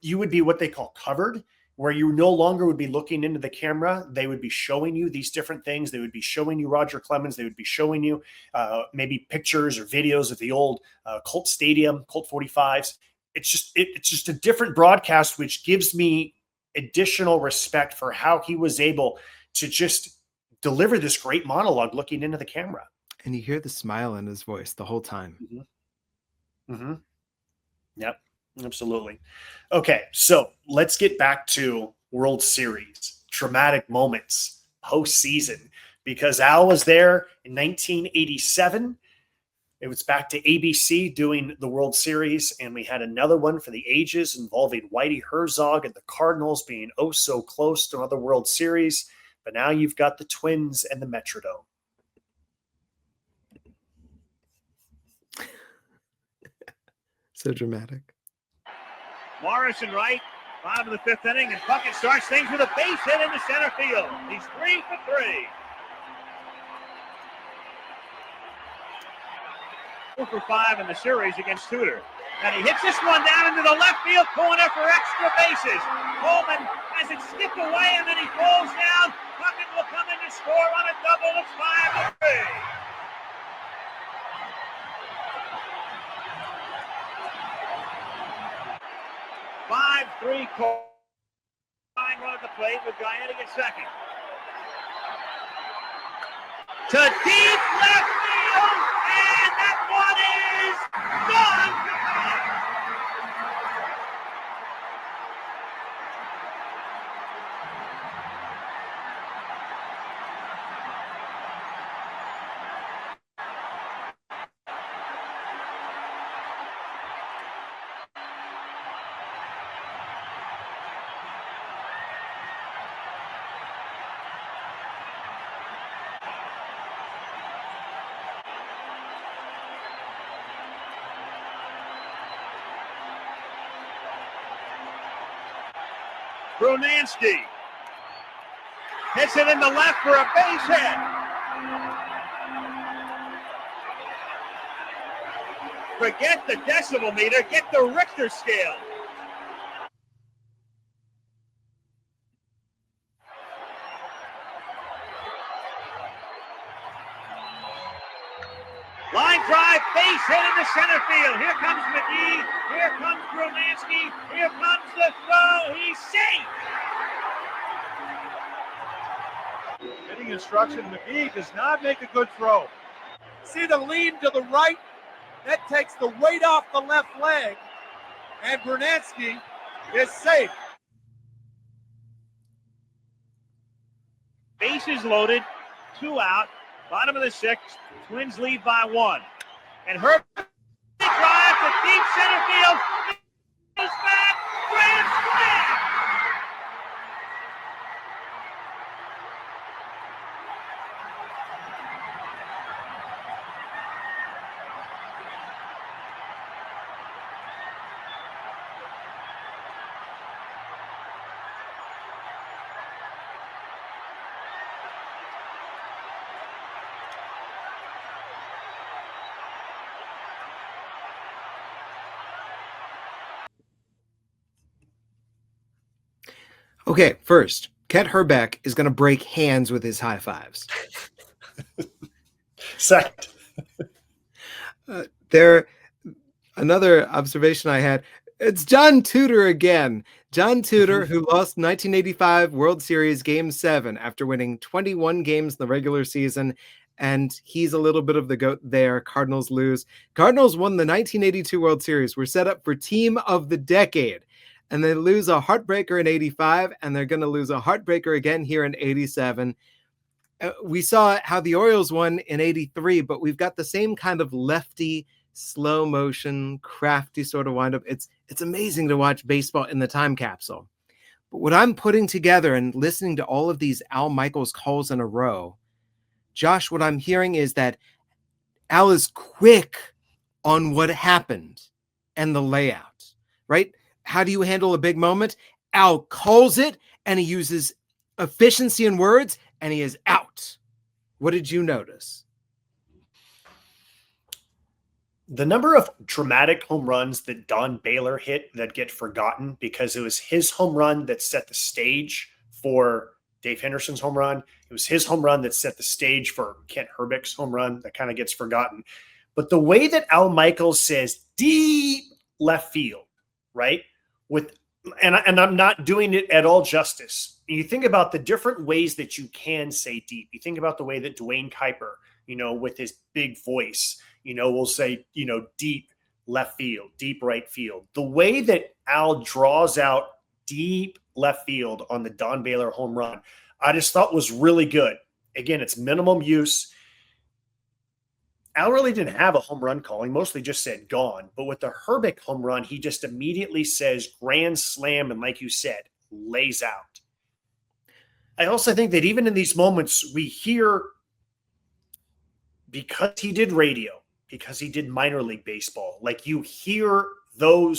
you would be what they call covered, where you no longer would be looking into the camera. They would be showing you these different things. They would be showing you Roger Clemens. They would be showing you maybe pictures or videos of the old Colt Stadium, Colt 45s. It's just a different broadcast, which gives me additional respect for how he was able to just deliver this great monologue looking into the camera. And you hear the smile in his voice the whole time. Mm-hmm. Mm-hmm. Yep. Absolutely. Okay, so let's get back to World Series, traumatic moments, postseason, because Al was there in 1987. It was back to ABC doing the World Series, and we had another one for the ages involving Whitey Herzog and the Cardinals being oh so close to another World Series. But now you've got the Twins and the Metrodome. So dramatic. Morrison right, bottom of the 5th inning, and Puckett starts things with a base hit into center field. He's 3 for 3. 4 for 5 in the series against Tudor. And he hits this one down into the left field corner for extra bases. Coleman has it skipped away, and then he falls down. Puckett will come in to score on a double. It's 5 to 3. 5-3 call. Line run at the plate with Guyetta at second. To deep left field, and that one is gone. Brunansky hits it in the left for a base hit. Forget the decibel meter, get the Richter scale. Line drive, base hit into center field. Here comes McGee. Here comes Brunansky. Here comes the throw. He's safe. Hitting instruction, McGee does not make a good throw. See the lean to the right? That takes the weight off the left leg. And Brunansky is safe. Bases loaded, 2 out. Bottom of the 6th. Twins lead by 1. And Herb drive to deep center field. Goes back. Grand slam. Okay, first, Kent Herbeck is going to break hands with his high fives. Second. Another observation I had, it's John Tudor again. John Tudor, who lost 1985 World Series Game 7 after winning 21 games in the regular season, and he's a little bit of the GOAT there. Cardinals lose. Cardinals won the 1982 World Series. Were set up for Team of the Decade. And they lose a heartbreaker in 85, and they're going to lose a heartbreaker again here in 87. We saw how the Orioles won in 83, but we've got the same kind of lefty, slow motion, crafty sort of windup. It's amazing to watch baseball in the time capsule. But what I'm putting together and listening to all of these Al Michaels calls in a row, Josh, what I'm hearing is that Al is quick on what happened and the layout, right? How do you handle a big moment? Al calls it, and he uses efficiency in words, and he is out. What did you notice? The number of dramatic home runs that Don Baylor hit that get forgotten because it was his home run that set the stage for Dave Henderson's home run. It was his home run that set the stage for Kent Herbeck's home run that kind of gets forgotten. But the way that Al Michaels says deep left field, right? And I'm not doing it at all justice. You think about the different ways that you can say deep. You think about the way that Dwayne Kuiper, with his big voice, will say, deep left field, deep right field. The way that Al draws out deep left field on the Don Baylor home run, I just thought was really good. Again, it's minimum use. Al really didn't have a home run call. He mostly just said gone. But with the Herbeck home run, he just immediately says grand slam. And like you said, lays out. I also think that even in these moments, we hear, because he did radio, because he did minor league baseball, like you hear the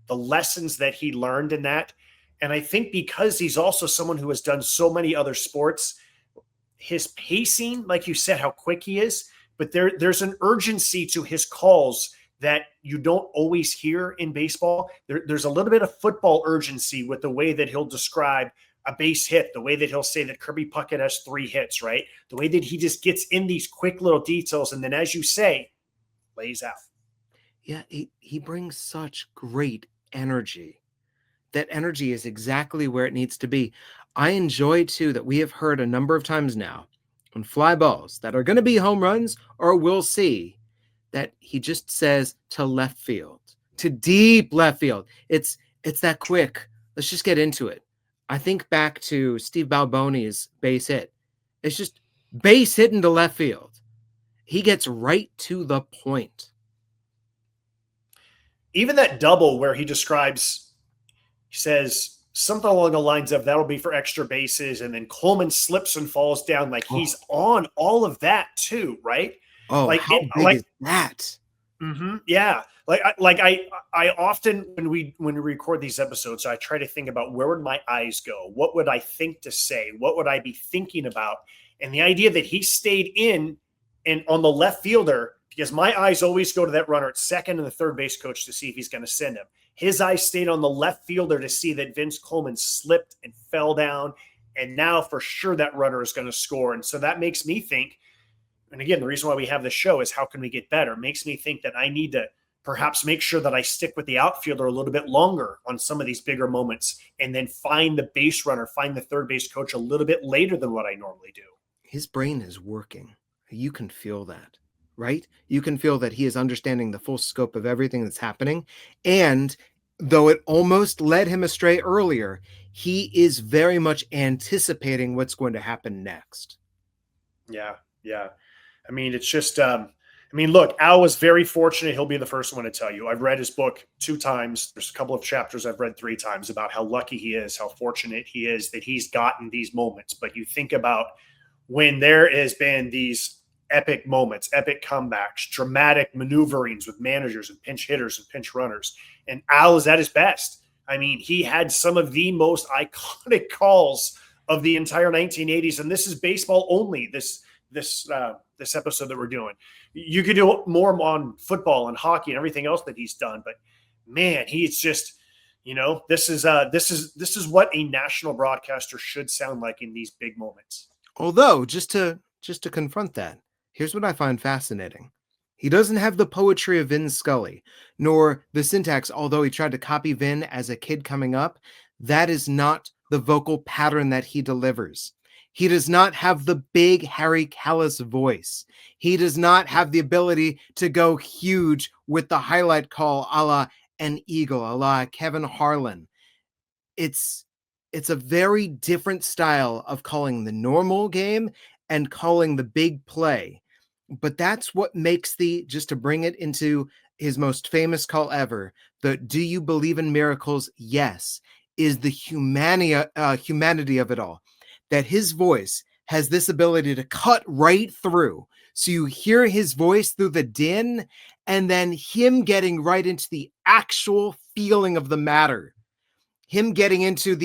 lessons that he learned in that. And I think because he's also someone who has done so many other sports, his pacing, like you said, how quick he is, but there's an urgency to his calls that you don't always hear in baseball. There's a little bit of football urgency with the way that he'll describe a base hit, the way that he'll say that Kirby Puckett has 3 hits, right? The way that he just gets in these quick little details. And then, as you say, lays out. Yeah, he brings such great energy that energy is exactly where it needs to be. I enjoy too that we have heard a number of times now on fly balls that are going to be home runs or we'll see, that he just says to left field, to deep left field. It's that quick. Let's just get into it. I think back to Steve Balboni's base hit. It's just base hit into left field. He gets right to the point. Even that double where he says something along the lines of that'll be for extra bases, and then Coleman slips and falls down, like he's on all of that too, right? Oh, like how big is that? Yeah. I often, when we record these episodes, I try to think about where would my eyes go? What would I think to say? What would I be thinking about? And the idea that he stayed in and on the left fielder, because my eyes always go to that runner at second and the third base coach to see if he's going to send him. His eyes stayed on the left fielder to see that Vince Coleman slipped and fell down. And now for sure that runner is going to score. And so that makes me think, and again, the reason why we have this show is how can we get better? It makes me think that I need to perhaps make sure that I stick with the outfielder a little bit longer on some of these bigger moments, and then find the base runner, find the third base coach a little bit later than what I normally do. His brain is working. You can feel that, right? You can feel that he is understanding the full scope of everything that's happening. And though it almost led him astray earlier, he is very much anticipating what's going to happen next. Yeah. I mean, it's just, look, Al was very fortunate. He'll be the first one to tell you. I've read his book 2 times. There's a couple of chapters I've read 3 times about how lucky he is, how fortunate he is that he's gotten these moments. But you think about when there has been these epic moments, epic comebacks, dramatic maneuverings with managers and pinch hitters and pinch runners. And Al is at his best. I mean, he had some of the most iconic calls of the entire 1980s. And this is baseball only, this episode that we're doing. You could do more on football and hockey and everything else that he's done, but man, he's just, this is what a national broadcaster should sound like in these big moments. Although, just to confront that, here's what I find fascinating. He doesn't have the poetry of Vin Scully, nor the syntax, although he tried to copy Vin as a kid coming up. That is not the vocal pattern that he delivers. He does not have the big Harry Callis voice. He does not have the ability to go huge with the highlight call a la an Eagle, a la Kevin Harlan. It's a very different style of calling the normal game and calling the big play. But that's what makes just to bring it into his most famous call ever, the "Do you believe in miracles? Yes," is the humanity of it all. That his voice has this ability to cut right through. So you hear his voice through the din, and then him getting right into the actual feeling of the matter. Him getting into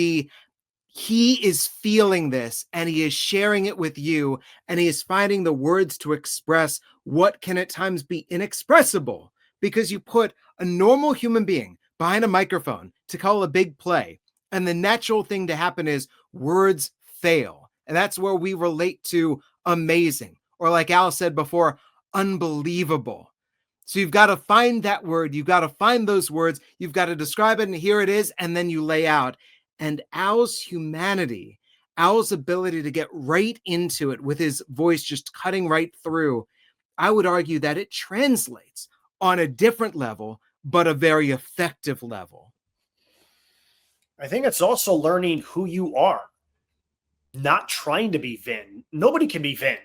he is feeling this, and he is sharing it with you, and he is finding the words to express what can at times be inexpressible, because you put a normal human being behind a microphone to call a big play, and the natural thing to happen is words fail. And that's where we relate to amazing, or like Al said before, unbelievable. So you've got to find that word. You've got to find those words. You've got to describe it, and here it is. And then you lay out. And Al's humanity, Al's ability to get right into it with his voice just cutting right through, I would argue that it translates on a different level, but a very effective level. I think it's also learning who you are, not trying to be Vin. Nobody can be Vin.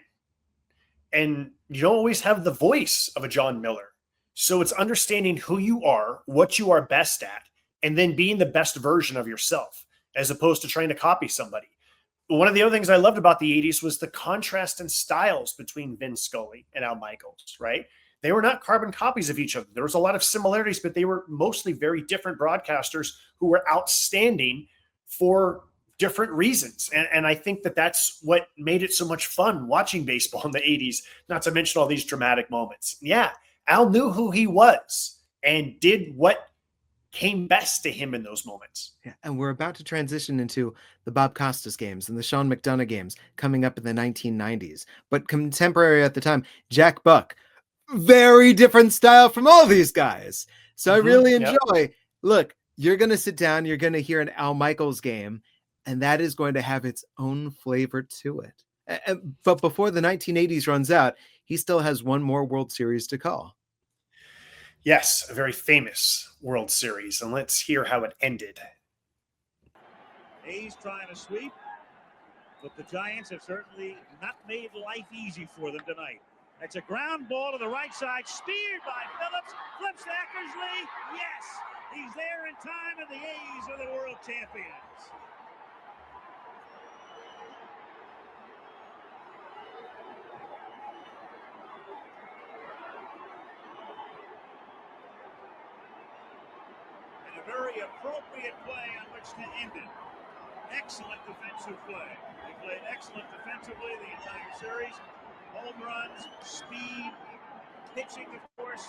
And you don't always have the voice of a John Miller. So it's understanding who you are, what you are best at, and then being the best version of yourself, as opposed to trying to copy somebody. One of the other things I loved about the 80s was the contrast in styles between Vin Scully and Al Michaels, right? They were not carbon copies of each other. There was a lot of similarities, but they were mostly very different broadcasters who were outstanding for different reasons. And I think that that's what made it so much fun watching baseball in the 80s, not to mention all these dramatic moments. Yeah, Al knew who he was and did what came best to him in those moments. Yeah, and we're about to transition into the Bob Costas games and the Sean McDonough games coming up in the 1990s. But contemporary at the time, Jack Buck, very different style from all these guys. So I really enjoy, look, You're going to sit down, you're going to hear an Al Michaels game, and that is going to have its own flavor to it. But before the 1980s runs out, he still has one more World Series to call. Yes, a very famous World Series, and let's hear how it ended. A's trying to sweep, but the Giants have certainly not made life easy for them tonight. That's a ground ball to the right side, steered by Phillips, flips to Eckersley. Yes, he's there in time, and the A's are the world champions. And a very appropriate play on which to end it. Excellent defensive play. They played excellent defensively the entire series. Home runs, speed, pitching, of course.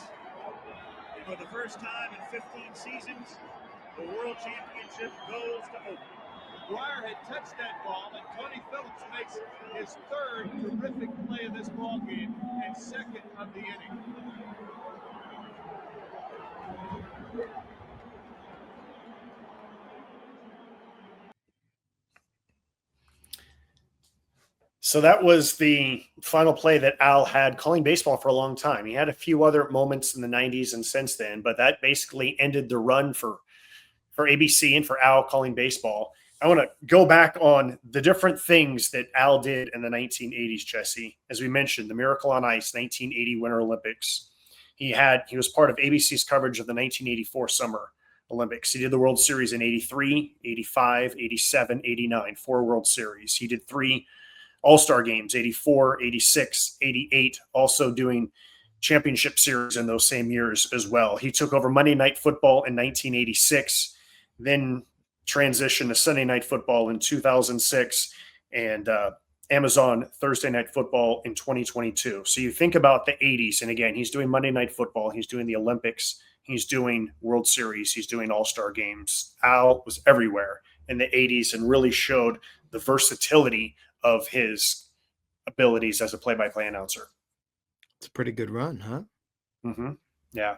And for the first time in 15 seasons, the World Championship goes to Oakland. McGuire had touched that ball, and Tony Phillips makes his third terrific play of this ball game and second of the inning. So that was the final play that Al had calling baseball for a long time. He had a few other moments in the 90s and since then, but that basically ended the run for ABC and for Al calling baseball. I want to go back on the different things that Al did in the 1980s, Jesse. As we mentioned, the Miracle on Ice 1980 Winter Olympics. He was part of ABC's coverage of the 1984 Summer Olympics. He did the World Series in 83, 85, 87, 89, 4 World Series. He did 3 All-Star games, 84, 86, 88, also doing championship series in those same years as well. He took over Monday Night Football in 1986, then transitioned to Sunday Night Football in 2006, and Amazon Thursday Night Football in 2022. So you think about the 80s, and again, he's doing Monday Night Football, he's doing the Olympics, he's doing World Series, he's doing All-Star games. Al was everywhere in the 80s and really showed the versatility of his abilities as a play-by-play announcer. It's a pretty good run, huh? Mm-hmm. Yeah.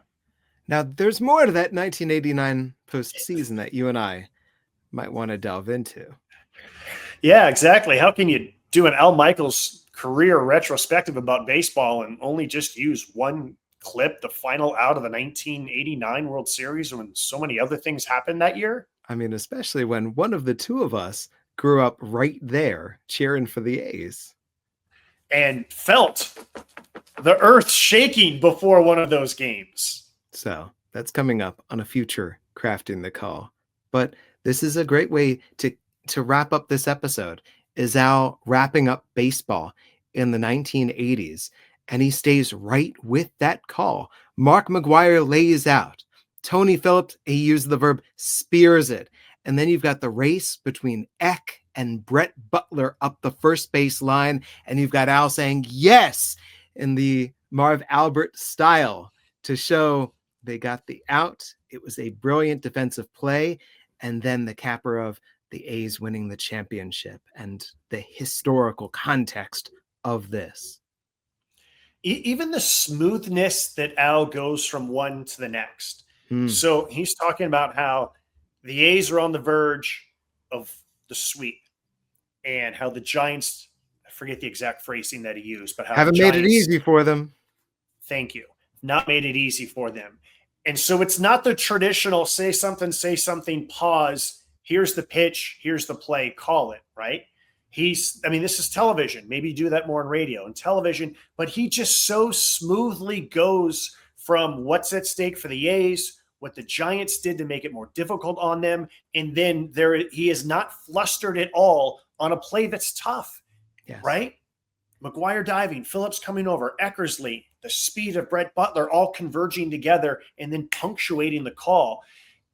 Now, there's more to that 1989 postseason that you and I might want to delve into. Yeah, exactly. How can you do an Al Michaels career retrospective about baseball and only just use one clip, the final out of the 1989 World Series, when so many other things happened that year? I mean, especially when one of the two of us grew up right there cheering for the A's. And felt the earth shaking before one of those games. So that's coming up on a future Crafting the Call. But this is a great way to wrap up this episode, is Al wrapping up baseball in the 1980s. And he stays right with that call. Mark McGwire lays out. Tony Phillips, he used the verb spears it. And then you've got the race between Eck and Brett Butler up the first base line. And you've got Al saying yes in the Marv Albert style to show they got the out. It was a brilliant defensive play. And then the capper of the A's winning the championship and the historical context of this. Even the smoothness that Al goes from one to the next. So he's talking about how the A's are on the verge of the sweep and how the Giants, I forget the exact phrasing that he used, but how haven't made it easy for them. Thank you. Not made it easy for them. And so it's not the traditional say something, pause, here's the pitch, here's the play, call it, right? This is television. Maybe do that more on radio and television, but he just so smoothly goes from what's at stake for the A's, what the Giants did to make it more difficult on them, and then he is not flustered at all on a play that's tough, yes. Right? McGwire diving, Phillips coming over, Eckersley, the speed of Brett Butler all converging together and then punctuating the call.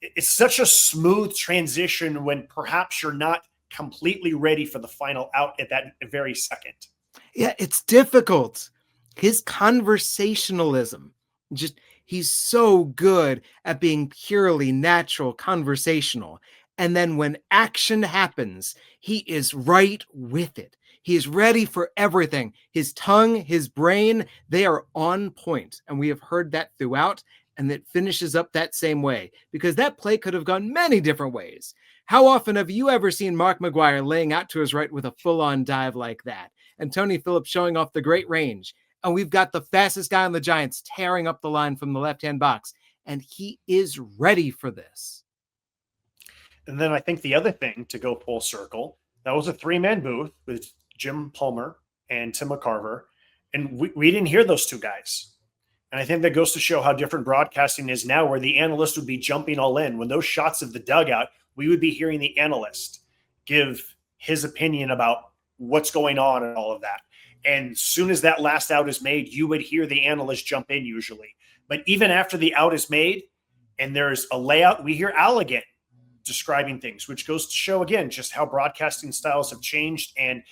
It's such a smooth transition when perhaps you're not completely ready for the final out at that very second. Yeah, it's difficult. His conversationalism, he's so good at being purely natural conversational. And then when action happens, he is right with it. He is ready for everything. His tongue, his brain, they are on point. And we have heard that throughout. and it finishes up that same way, because that play could have gone many different ways. How often have you ever seen Mark McGuire laying out to his right with a full-on dive like that? And Tony Phillips showing off the great range. And we've got the fastest guy on the Giants tearing up the line from the left-hand box. And he is ready for this. And then I think the other thing, to go full circle, that was a 3-man booth with Jim Palmer and Tim McCarver. And we didn't hear those two guys. And I think that goes to show how different broadcasting is now, where the analyst would be jumping all in. When those shots of the dugout, we would be hearing the analyst give his opinion about what's going on and all of that. And as soon as that last out is made, you would hear the analyst jump in usually. But even after the out is made and there's a layout, we hear Al again describing things, which goes to show, again, just how broadcasting styles have changed. And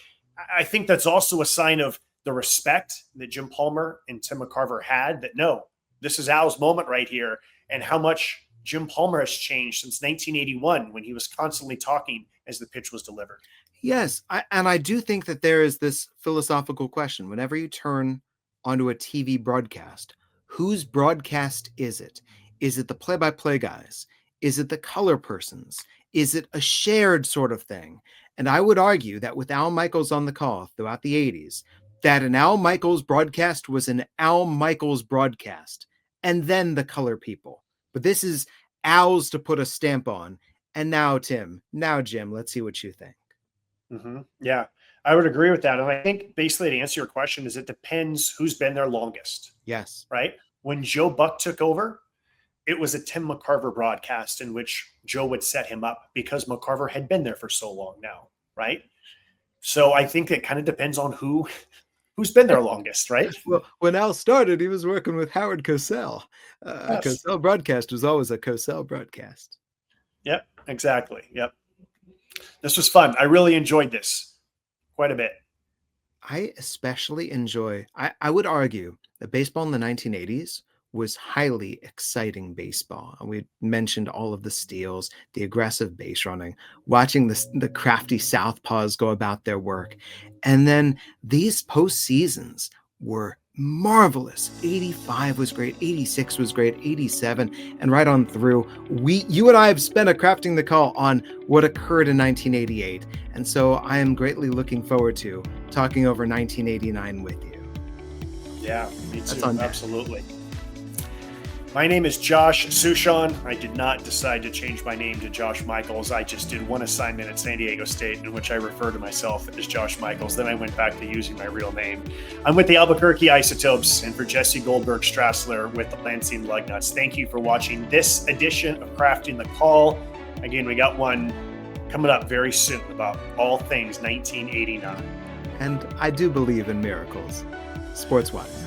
I think that's also a sign of the respect that Jim Palmer and Tim McCarver had, that no, this is Al's moment right here, and how much Jim Palmer has changed since 1981 when he was constantly talking as the pitch was delivered. Yes, I do think that there is this philosophical question. Whenever you turn onto a TV broadcast, whose broadcast is it? Is it the play-by-play guys? Is it the color persons? Is it a shared sort of thing? And I would argue that with Al Michaels on the call throughout the 80s, that an Al Michaels broadcast was an Al Michaels broadcast, and then the color people. But this is Al's to put a stamp on. And now, Jim, let's see what you think. Mm-hmm. Yeah, I would agree with that. And I think basically to answer your question is it depends who's been there longest. Yes. Right? When Joe Buck took over, it was a Tim McCarver broadcast in which Joe would set him up because McCarver had been there for so long now. Right? So I think it kind of depends on who's been there longest, right? Well, when Al started, he was working with Howard Cosell. Yes. Cosell broadcast was always a Cosell broadcast. Yep, exactly. Yep. This was fun. I really enjoyed this quite a bit. I especially enjoy, I would argue that baseball in the 1980s was highly exciting baseball. And we mentioned all of the steals, the aggressive base running, watching the crafty southpaws go about their work. And then these postseasons were marvelous. 85 was great, 86 was great, 87, and right on through. You and I have spent a crafting the call on what occurred in 1988. And so I am greatly looking forward to talking over 1989 with you. Yeah, me too. On absolutely. My name is Josh Suchon. I did not decide to change my name to Josh Michaels. I just did one assignment at San Diego State in which I refer to myself as Josh Michaels. Then I went back to using my real name. I'm with the Albuquerque Isotopes and for Jesse Goldberg-Strassler with the Lansing Lugnuts. Thank you for watching this edition of Crafting the Call. Again, we got one coming up very soon about all things 1989. And I do believe in miracles, sports-wise.